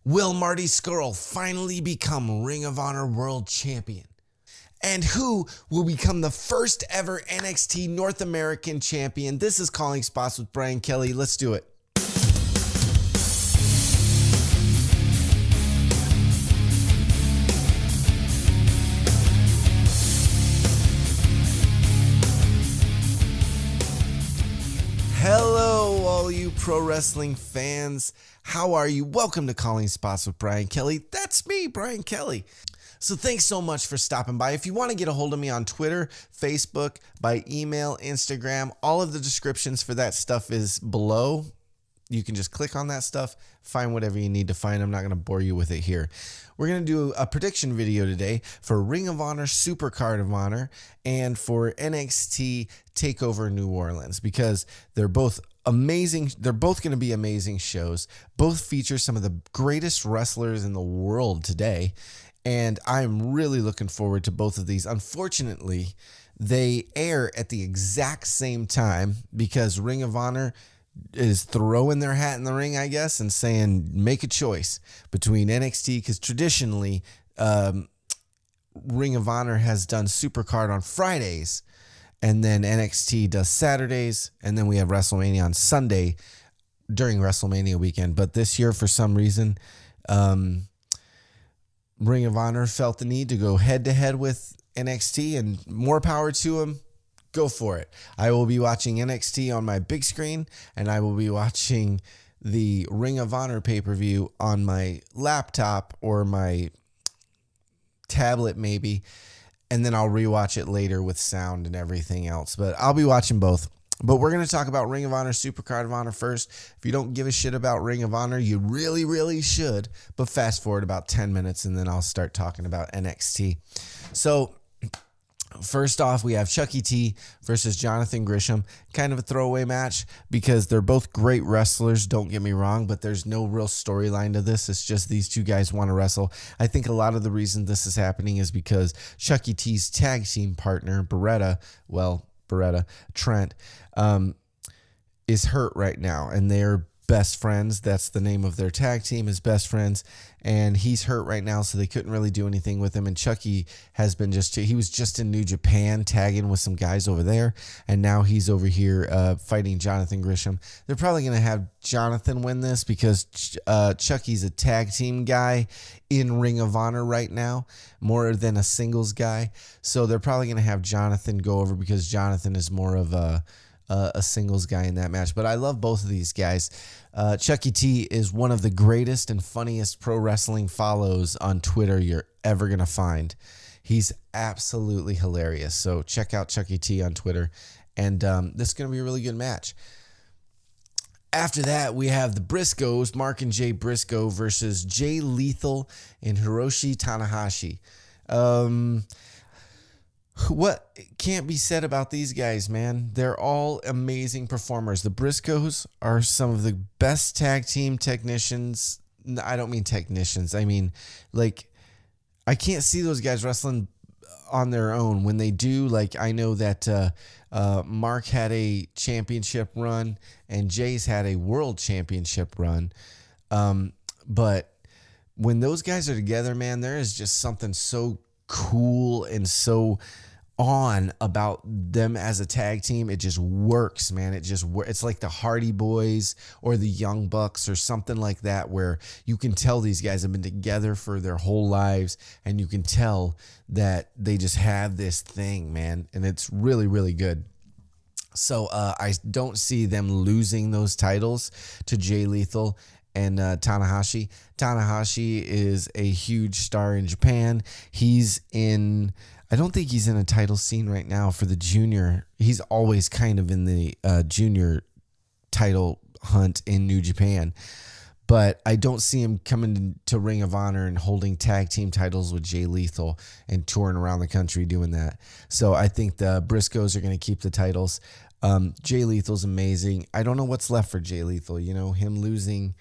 Will Marty Scurll finally become Ring of Honor World Champion? And who will become the first ever NXT North American Champion? This is Calling Spots with Bryan Kelly. Let's do it. Hello, all you pro wrestling fans. How are you? Welcome to Calling Spots with Bryan Kelly. That's me, Bryan Kelly. So thanks so much for stopping by. If you want to get a hold of me on Twitter, Facebook, by email, Instagram, all of the descriptions for that stuff is below. You can just click on that stuff, find whatever you need to find. I'm not going to bore you with it here. We're going to do a prediction video today for Ring of Honor SUPERCARD of HONOR and for NXT TakeOver New Orleans because they're both amazing. They're both going to be amazing shows. Both feature some of the greatest wrestlers in the world today. And I'm really looking forward to both of these. Unfortunately, they air at the exact same time because Ring of Honor is throwing their hat in the ring, I guess, and saying, make a choice between NXT, because traditionally, Ring of Honor has done SuperCard on Fridays, and then NXT does Saturdays, and then we have WrestleMania on Sunday during WrestleMania weekend. But this year, for some reason, Ring of Honor felt the need to go head-to-head with NXT, and more power to them. Go for it. I will be watching NXT on my big screen, and I will be watching the Ring of Honor pay-per-view on my laptop or my tablet maybe, and then I'll rewatch it later with sound and everything else. But I'll be watching both. But we're going to talk about Ring of Honor SuperCard of HONOR first. If you don't give a shit about Ring of Honor, you really, really should. But fast forward about 10 minutes, and then I'll start talking about NXT. So first off, we have Chucky T versus Jonathan Gresham. Kind of a throwaway match because they're both great wrestlers, don't get me wrong, but there's no real storyline to this. It's just these two guys want to wrestle. I think a lot of the reason this is happening is because Chucky T's tag team partner, Trent, is hurt right now, and they're best friends. That's the name of their tag team, is Best Friends, and he's hurt right now, so they couldn't really do anything with him. And Chucky has been he was just in New Japan tagging with some guys over there, and now he's over here fighting Jonathan Gresham. They're probably going to have Jonathan win this because Chucky's a tag team guy in Ring of Honor right now, more than a singles guy. So they're probably going to have Jonathan go over because Jonathan is more of a singles guy in that match. But I love both of these guys. Chucky T is one of the greatest and funniest pro wrestling follows on Twitter you're ever going to find. He's absolutely hilarious. So check out Chucky T on Twitter. And this is going to be a really good match. After that, we have the Briscoes, Mark and Jay Briscoe versus Jay Lethal and Hiroshi Tanahashi. What can't be said about these guys, man? They're all amazing performers. The Briscoes are some of the best tag team technicians. I don't mean technicians. I mean, like, I can't see those guys wrestling on their own. When they do, like, I know that Mark had a championship run and Jay's had a world championship run. But when those guys are together, man, there is just something so cool and so on about them as a tag team. It just works, man. It's like the Hardy Boys or the Young Bucks or something like that, where you can tell these guys have been together for their whole lives, and you can tell that they just have this thing, man, and it's really, really good. So I don't see them losing those titles to Jay Lethal and Tanahashi. Tanahashi is a huge star in Japan. I don't think he's in a title scene right now for the junior. He's always kind of in the junior title hunt in New Japan. But I don't see him coming to Ring of Honor and holding tag team titles with Jay Lethal and touring around the country doing that. So I think the Briscoes are going to keep the titles. Jay Lethal's amazing. I don't know what's left for Jay Lethal. You know, him losing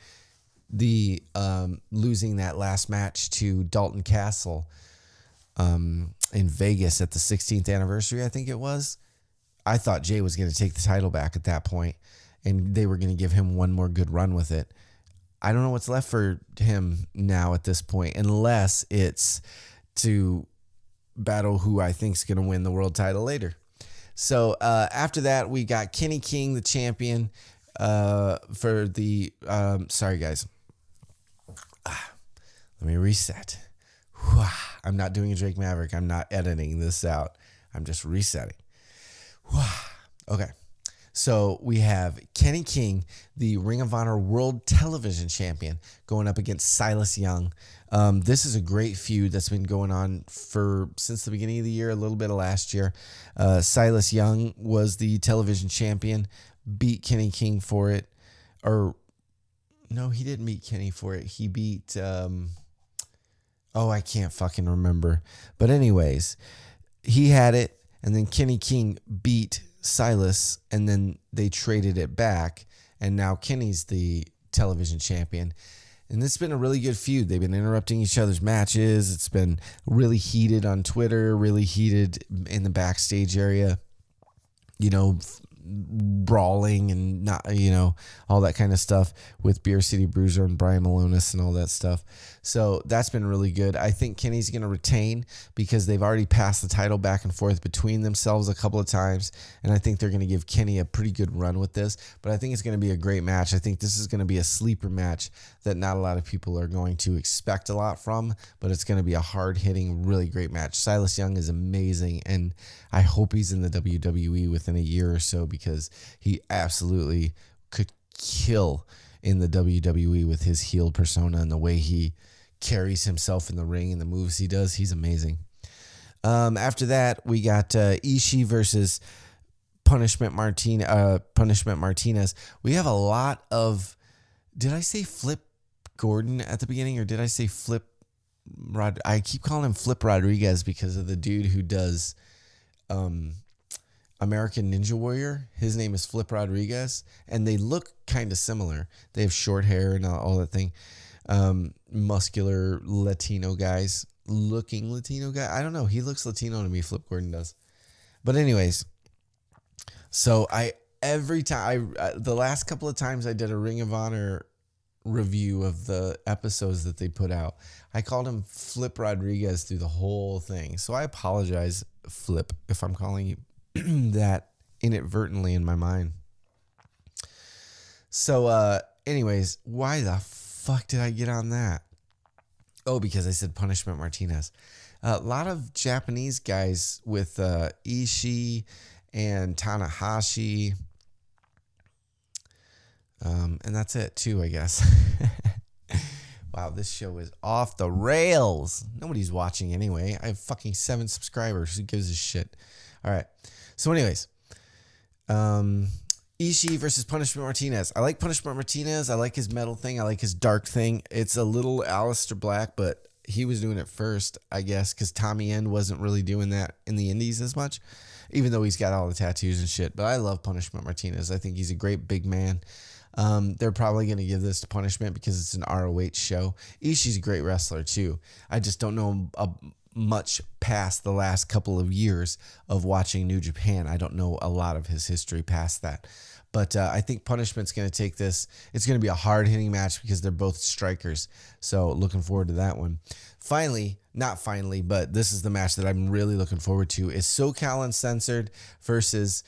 that last match to Dalton Castle in Vegas at the 16th anniversary, I think it was. I thought Jay was going to take the title back at that point, and they were going to give him one more good run with it. I don't know what's left for him now at this point, unless it's to battle who I think is going to win the world title later. So after that, we got Kenny King, the champion, for the. Sorry, guys. Let me reset. I'm not doing a Drake Maverick. I'm not editing this out. I'm just resetting. Okay. So we have Kenny King, the Ring of Honor World Television Champion, going up against Silas Young. This is a great feud that's been going on since the beginning of the year, a little bit of last year. Silas Young was the television champion, beat Kenny King for it. Or, no, he didn't beat Kenny for it. He beat, I can't fucking remember. But anyways, he had it, and then Kenny King beat Silas, and then they traded it back, and now Kenny's the television champion. And this has been a really good feud. They've been interrupting each other's matches. It's been really heated on Twitter, really heated in the backstage area, brawling and not, all that kind of stuff with Beer City Bruiser and Brian Malonis and all that stuff. So that's been really good. I think Kenny's going to retain because they've already passed the title back and forth between themselves a couple of times. And I think they're going to give Kenny a pretty good run with this, but I think it's going to be a great match. I think this is going to be a sleeper match that not a lot of people are going to expect a lot from, but it's going to be a hard hitting, really great match. Silas Young is amazing. And I hope he's in the WWE within a year or so, because he absolutely could kill in the WWE with his heel persona and the way he carries himself in the ring and the moves he does. He's amazing. After that, we got Ishii versus Punishment Martinez. We have a lot of... Did I say Flip Gordon at the beginning, or did I say Flip Rod? I keep calling him Flip Rodriguez because of the dude who does American Ninja Warrior. His name is Flip Rodriguez, and they look kind of similar. They have short hair and all that thing. Muscular Latino guys, looking Latino guy. I don't know. He looks Latino to me. Flip Gordon does. But anyways, so every time the last couple of times I did a Ring of Honor review of the episodes that they put out, I called him Flip Rodriguez through the whole thing. So I apologize, Flip, if I'm calling you that inadvertently in my mind. So anyways, why the fuck did I get on that? Oh, because I said Punishment Martinez. A lot of Japanese guys with Ishii and Tanahashi. And that's it too, I guess. Wow, this show is off the rails. Nobody's watching anyway. I have fucking 7 subscribers. Who gives a shit? All right. So anyways, Ishii versus Punishment Martinez. I like Punishment Martinez. I like his metal thing. I like his dark thing. It's a little Aleister Black, but he was doing it first, I guess, because Tommy End wasn't really doing that in the indies as much, even though he's got all the tattoos and shit. But I love Punishment Martinez. I think he's a great big man. They're probably going to give this to Punishment because it's an ROH show. Ishii's a great wrestler too. I just don't know much past the last couple of years of watching New Japan. I don't know a lot of his history past that. But I think Punishment's going to take this. It's going to be a hard-hitting match because they're both strikers. So looking forward to that one. Finally, not finally, but this is the match that I'm really looking forward to, is SoCal Uncensored versus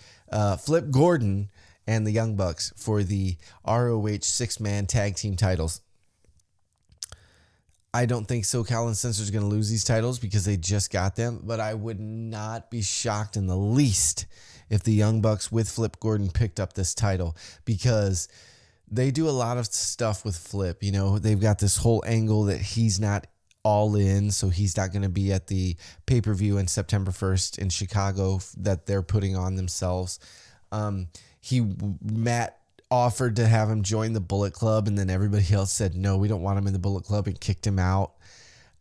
Flip Gordon and the Young Bucks for the ROH 6-man tag team titles. I don't think SoCal Uncensored is going to lose these titles because they just got them, but I would not be shocked in the least if the Young Bucks with Flip Gordon picked up this title, because they do a lot of stuff with Flip. You know, they've got this whole angle that he's not all in, so he's not going to be at the pay-per-view on September 1st in Chicago that they're putting on themselves. Matt offered to have him join the Bullet Club, and then everybody else said, no, we don't want him in the Bullet Club, and kicked him out.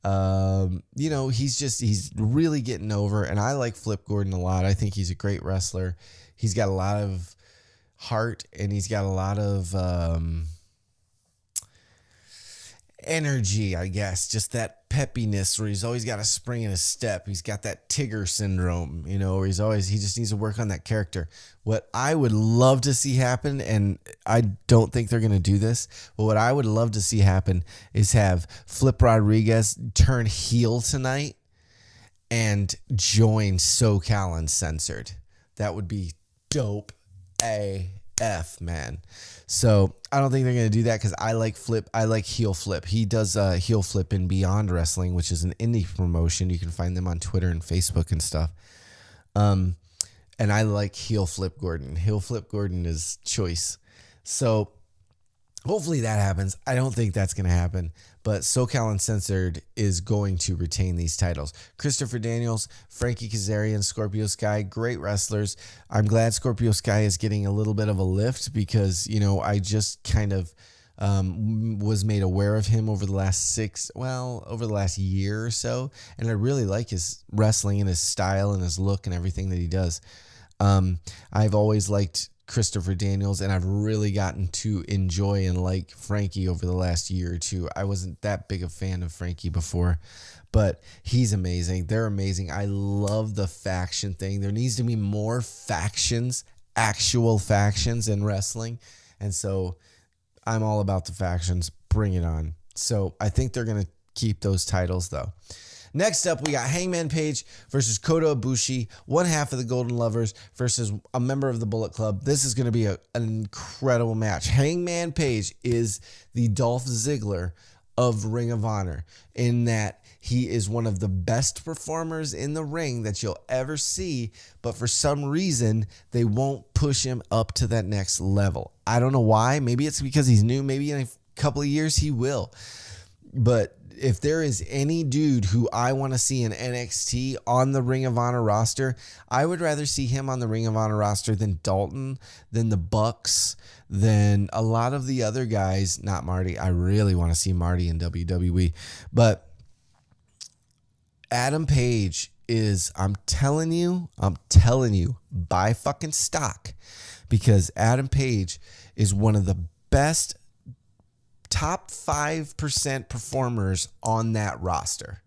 You know, he's really getting over, and I like Flip Gordon a lot. I think he's a great wrestler. He's got a lot of heart, and he's got a lot of energy, I guess. Just that that peppiness where he's always got a spring in his step. He's got that Tigger syndrome, you know, where he just needs to work on that character. What I would love to see happen, and I don't think they're going to do this, but what I would love to see happen is have Flip Rodriguez turn heel tonight and join SoCal Uncensored. That would be dope AF, man. So I don't think they're going to do that because I like Flip. I like heel Flip. He does heel Flip in Beyond Wrestling, which is an indie promotion. You can find them on Twitter and Facebook and stuff. And I like heel Flip Gordon. Heel Flip Gordon is choice. So hopefully that happens. I don't think that's going to happen, but SoCal Uncensored is going to retain these titles. Christopher Daniels, Frankie Kazarian, Scorpio Sky, great wrestlers. I'm glad Scorpio Sky is getting a little bit of a lift because, you know, I just kind of was made aware of him over the last year or so, and I really like his wrestling and his style and his look and everything that he does. I've always liked Christopher Daniels, and I've really gotten to enjoy and like Frankie over the last year or two. I wasn't that big a fan of Frankie before, but he's amazing. They're amazing. I love the faction thing. There needs to be more factions, actual factions in wrestling, and so I'm all about the factions. Bring it on. So I think they're going to keep those titles, though. Next up, we got Hangman Page versus Kota Ibushi, one half of the Golden Lovers versus a member of the Bullet Club. This is going to be an incredible match. Hangman Page is the Dolph Ziggler of Ring of Honor in that he is one of the best performers in the ring that you'll ever see, but for some reason, they won't push him up to that next level. I don't know why. Maybe it's because he's new. Maybe in a couple of years he will. But if there is any dude who I want to see in NXT on the Ring of Honor roster, I would rather see him on the Ring of Honor roster than Dalton, than the Bucks, than a lot of the other guys. Not Marty. I really want to see Marty in WWE. But Adam Page is, I'm telling you, buy fucking stock, because Adam Page is one of the best top 5% performers on that roster.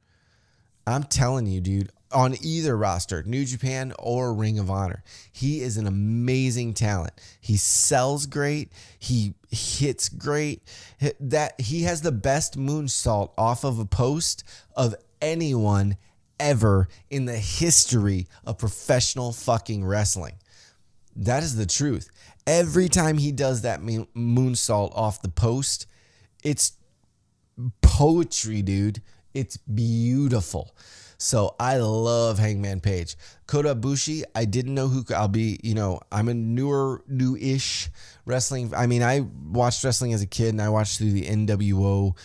I'm telling you, dude, on either roster, New Japan or Ring of Honor, he is an amazing talent. He sells great. He hits great. That he has the best moonsault off of a post of anyone ever in the history of professional fucking wrestling. That is the truth. Every time he does that moonsault off the post, it's poetry, dude. It's beautiful. So I love Hangman Page. Kota Ibushi, I didn't know who I'll be. You know, I'm a new-ish wrestling. I mean, I watched wrestling as a kid, and I watched through the NWO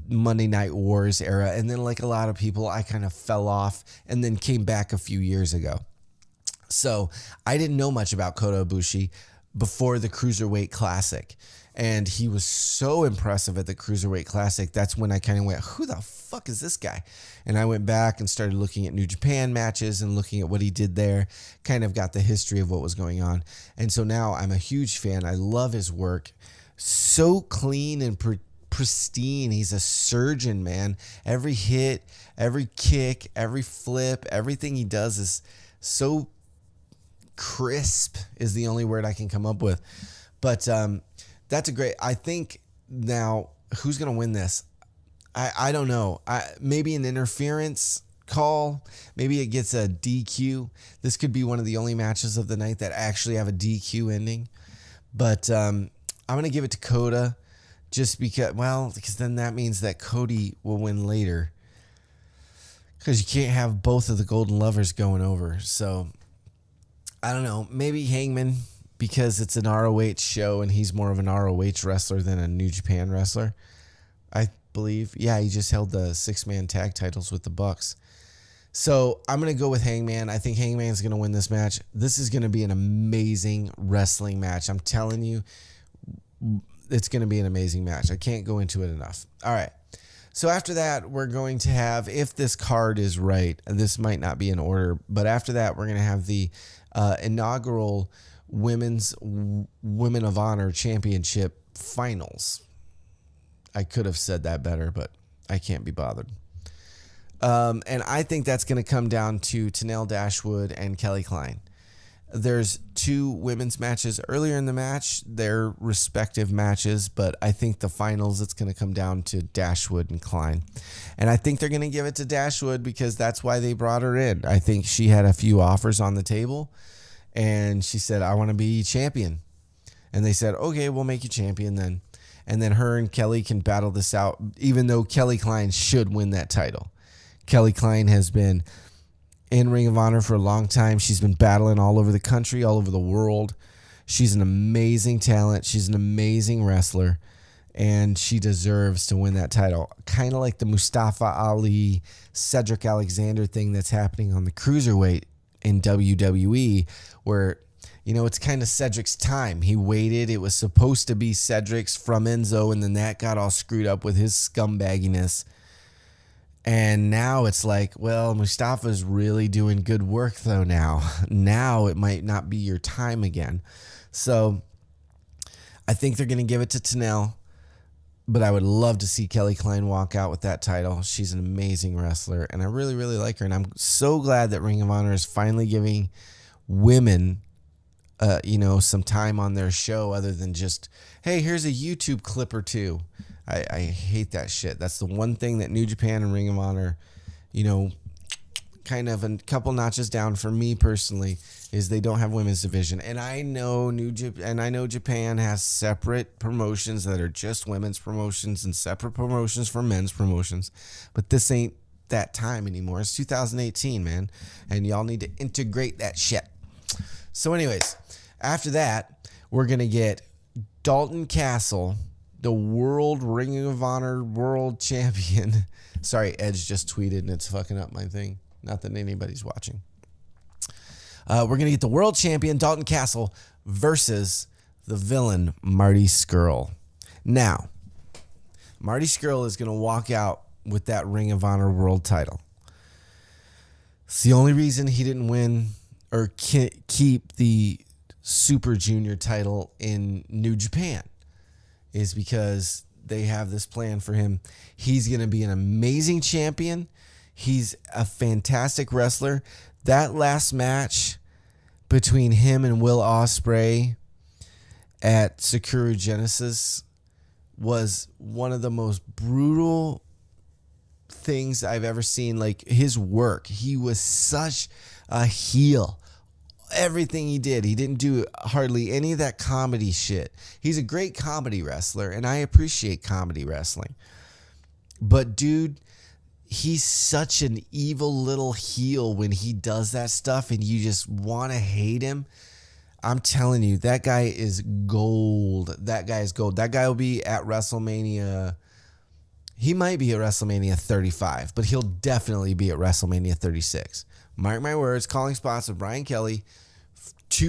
Monday Night Wars era. And then, like a lot of people, I kind of fell off and then came back a few years ago. So I didn't know much about Kota Ibushi before the Cruiserweight Classic. And he was so impressive at the Cruiserweight Classic. That's when I kind of went, who the fuck is this guy? And I went back and started looking at New Japan matches and looking at what he did there. Kind of got the history of what was going on. And so now I'm a huge fan. I love his work. So clean and pristine. He's a surgeon, man. Every hit, every kick, every flip, everything he does is so crisp is the only word I can come up with. But that's a great, I think now who's going to win this? I don't know. Maybe an interference call. Maybe it gets a DQ. This could be one of the only matches of the night that actually have a DQ ending. But I'm going to give it to Kota just because then that means that Cody will win later. Because you can't have both of the Golden Lovers going over. So I don't know. Maybe Hangman, because it's an ROH show and he's more of an ROH wrestler than a New Japan wrestler, I believe. Yeah, he just held the 6-man tag titles with the Bucks. So I'm going to go with Hangman. I think Hangman's going to win this match. This is going to be an amazing wrestling match. I'm telling you, it's going to be an amazing match. I can't go into it enough. All right. So after that, we're going to have, if this card is right, this might not be in order, but after that, we're going to have the inaugural Women of Honor Championship Finals. I could have said that better, but I can't be bothered. And I think that's going to come down to Tenille Dashwood and Kelly Klein. There's 2 women's matches earlier in the match, their respective matches, but I think the finals, it's going to come down to Dashwood and Klein. And I think they're going to give it to Dashwood because that's why they brought her in. I think she had a few offers on the table, and she said, I want to be champion. And they said, okay, we'll make you champion then. And then her and Kelly can battle this out, even though Kelly Klein should win that title. Kelly Klein has been in Ring of Honor for a long time. She's been battling all over the country, all over the world. She's an amazing talent. She's an amazing wrestler, and she deserves to win that title. Kind of like the Mustafa Ali, Cedric Alexander thing that's happening on the cruiserweight in WWE, where, you know, it's kind of Cedric's time. He waited. It was supposed to be Cedric's from Enzo, and then that got all screwed up with his scumbagginess. And now it's like, well, Mustafa's really doing good work, though, now. Now it might not be your time again. So I think they're going to give it to Tenille, but I would love to see Kelly Klein walk out with that title. She's an amazing wrestler, and I really, really like her. And I'm so glad that Ring of Honor is finally giving women, some time on their show other than just, hey, here's a YouTube clip or 2. I hate that shit. That's the one thing that New Japan and Ring of Honor, kind of a couple notches down for me personally, is they don't have women's division. And I know Japan has separate promotions that are just women's promotions and separate promotions for men's promotions. But this ain't that time anymore. It's 2018, man. And y'all need to integrate that shit. So anyways, after that, we're going to get Dalton Castle, the World Ring of Honor World Champion. Sorry, Edge just tweeted and it's fucking up my thing. Not that anybody's watching. We're going to get the World Champion, Dalton Castle, versus the villain, Marty Scurll. Now, Marty Scurll is going to walk out with that Ring of Honor World title. It's the only reason he didn't win or keep the Super Junior title in New Japan is because they have this plan for him. He's going to be an amazing champion. He's a fantastic wrestler. That last match between him and Will Ospreay at Sakura Genesis was one of the most brutal things I've ever seen. Like, his work, he was such a heel. Everything he didn't do hardly any of that comedy shit. He's a great comedy wrestler, and I appreciate comedy wrestling. But dude, he's such an evil little heel when he does that stuff, and you just want to hate him. I'm telling you, that guy is gold. That guy is gold. That guy will be at WrestleMania. He might be at WrestleMania 35, but he'll definitely be at WrestleMania 36. Mark my words, calling spots with Bryan Kelly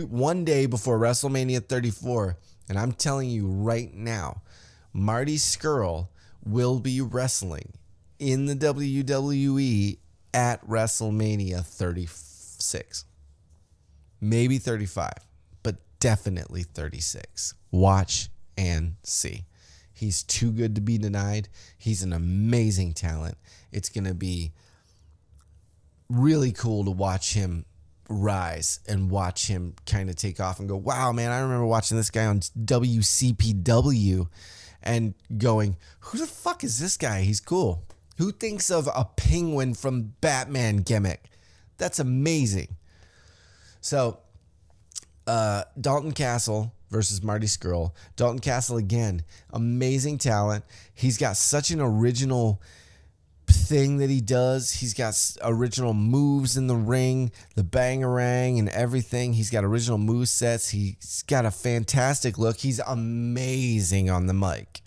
one day before WrestleMania 34. And I'm telling you right now, Marty Scurll will be wrestling in the WWE at WrestleMania 36. Maybe 35, but definitely 36. Watch and see. He's too good to be denied. He's an amazing talent. It's going to be really cool to watch him rise and watch him kind of take off and go, wow, man, I remember watching this guy on WCPW and going, who the fuck is this guy? He's cool. Who thinks of a penguin from Batman gimmick? That's amazing. So, Dalton Castle versus Marty Scurll. Dalton Castle, again, amazing talent. He's got such an original thing that he does. He's got original moves in the ring, the bangarang and everything. He's got original move sets. He's got a fantastic look. He's amazing on the mic.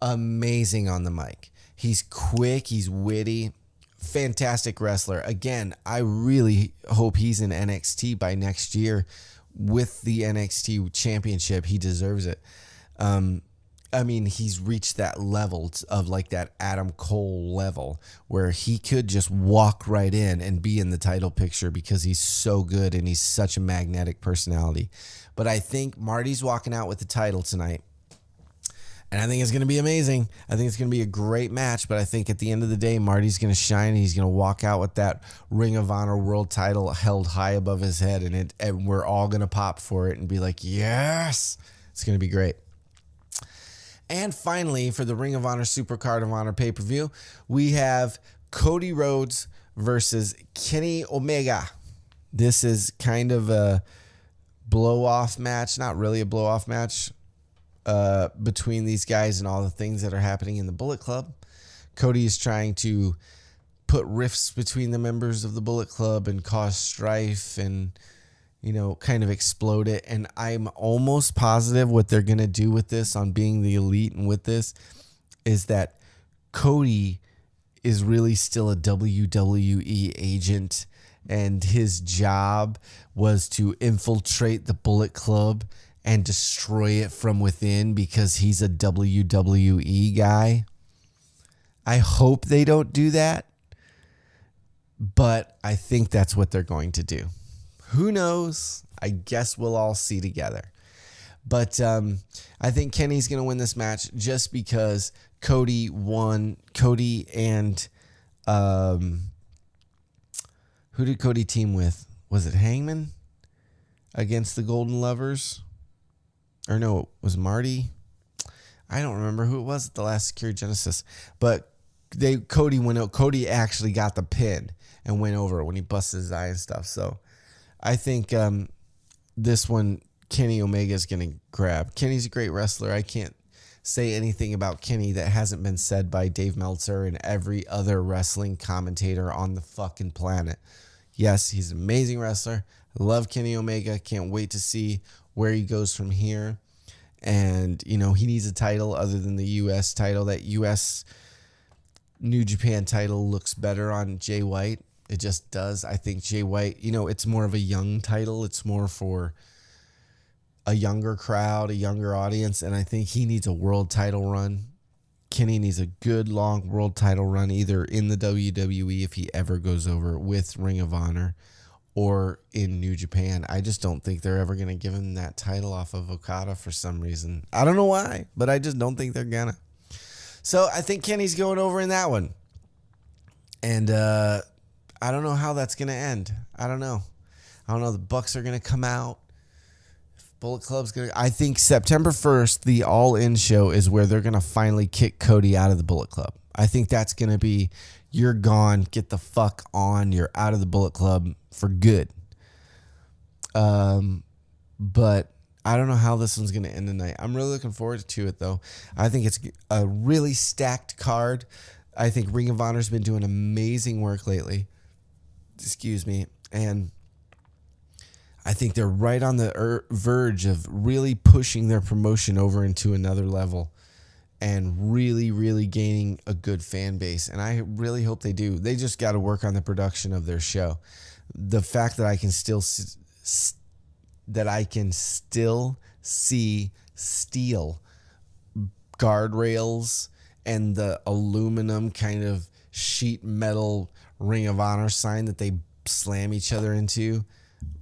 Amazing on the mic. He's quick. He's witty. Fantastic wrestler. Again, I really hope he's in NXT by next year with the NXT championship. He deserves it. I mean, he's reached that level of like that Adam Cole level where he could just walk right in and be in the title picture because he's so good and he's such a magnetic personality. But I think Marty's walking out with the title tonight. And I think it's going to be amazing. I think it's going to be a great match. But I think at the end of the day, Marty's going to shine. And he's going to walk out with that Ring of Honor world title held high above his head. And we're all going to pop for it and be like, yes, it's going to be great. And finally, for the Ring of Honor Supercard of Honor pay-per-view, we have Cody Rhodes versus Kenny Omega. This is kind of a blow-off match. Not really a blow-off match between these guys and all the things that are happening in the Bullet Club. Cody is trying to put rifts between the members of the Bullet Club and cause strife and, you know, kind of explode it. And I'm almost positive what they're going to do with this on Being the Elite and with this is that Cody is really still a WWE agent, and his job was to infiltrate the Bullet Club and destroy it from within because he's a WWE guy. I hope they don't do that, but I think that's what they're going to do. Who knows? I guess we'll all see together. But I think Kenny's going to win this match just because Cody won. Cody and who did Cody team with? Was it Hangman against the Golden Lovers? Or no, it was Marty. I don't remember who it was at the last Secure Genesis. But Cody went out. Cody actually got the pin and went over when he busted his eye and stuff. So I think this one, Kenny Omega is going to grab. Kenny's a great wrestler. I can't say anything about Kenny that hasn't been said by Dave Meltzer and every other wrestling commentator on the fucking planet. Yes, he's an amazing wrestler. I love Kenny Omega. Can't wait to see where he goes from here. And, you know, he needs a title other than the U.S. title. That U.S. New Japan title looks better on Jay White. It just does. I think Jay White, you know, it's more of a young title. It's more for a younger crowd, a younger audience. And I think he needs a world title run. Kenny needs a good long world title run, either in the WWE if he ever goes over with Ring of Honor or in New Japan. I just don't think they're ever going to give him that title off of Okada for some reason. I don't know why, but I just don't think they're going to. So I think Kenny's going over in that one. And I don't know how that's going to end. I don't know. The Bucks are going to come out. Bullet Club's going to... I think September 1st, the All-In show is where they're going to finally kick Cody out of the Bullet Club. I think that's going to be, you're gone, get the fuck on, you're out of the Bullet Club for good. But I don't know how this one's going to end tonight. I'm really looking forward to it, though. I think it's a really stacked card. I think Ring of Honor's been doing amazing work lately. Excuse me. And I think they're right on the verge of really pushing their promotion over into another level and really, really gaining a good fan base. And I really hope they do. They just got to work on the production of their show. The fact that I can still see steel guardrails and the aluminum kind of sheet metal Ring of Honor sign that they slam each other into.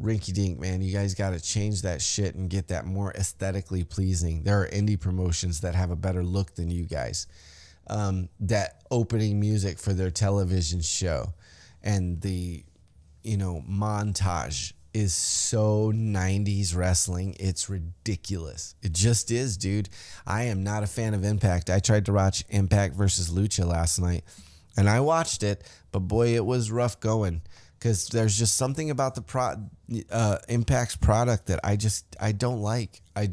Rinky dink, man. You guys got to change that shit and get that more aesthetically pleasing. There are indie promotions that have a better look than you guys. That opening music for their television show and the, you know, montage is so 90s wrestling. It's ridiculous. It just is, dude. I am not a fan of Impact. I tried to watch Impact versus Lucha last night and I watched it, but boy, it was rough going. Because there's just something about the Impact's product that I don't like. I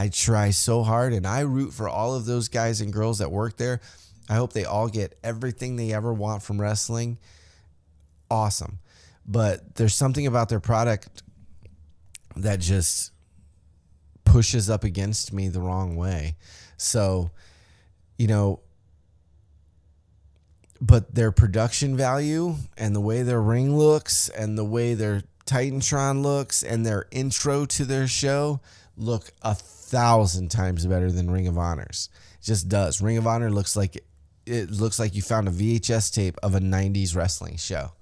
try so hard, and I root for all of those guys and girls that work there. I hope they all get everything they ever want from wrestling. Awesome. But there's something about their product that just pushes up against me the wrong way. So, you know, but their production value and the way their ring looks and the way their Titantron looks and their intro to their show look 1,000 times better than Ring of Honor's. It just does. Ring of Honor looks like you found a VHS tape of a 90s wrestling show.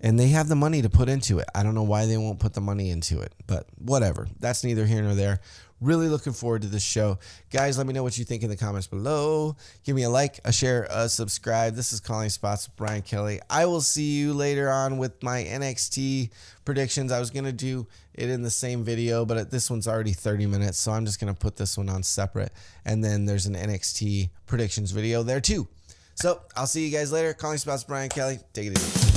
And they have the money to put into it. I don't know why they won't put the money into it, but whatever. That's neither here nor there. Really looking forward to this show. Guys, let me know what you think in the comments below. Give me a like, a share, a subscribe. This is Calling Spots with Bryan Kelly. I will see you later on with my NXT predictions. I was going to do it in the same video, but this one's already 30 minutes, so I'm just going to put this one on separate. And then there's an NXT predictions video there too. So I'll see you guys later. Calling Spots with Bryan Kelly. Take it easy.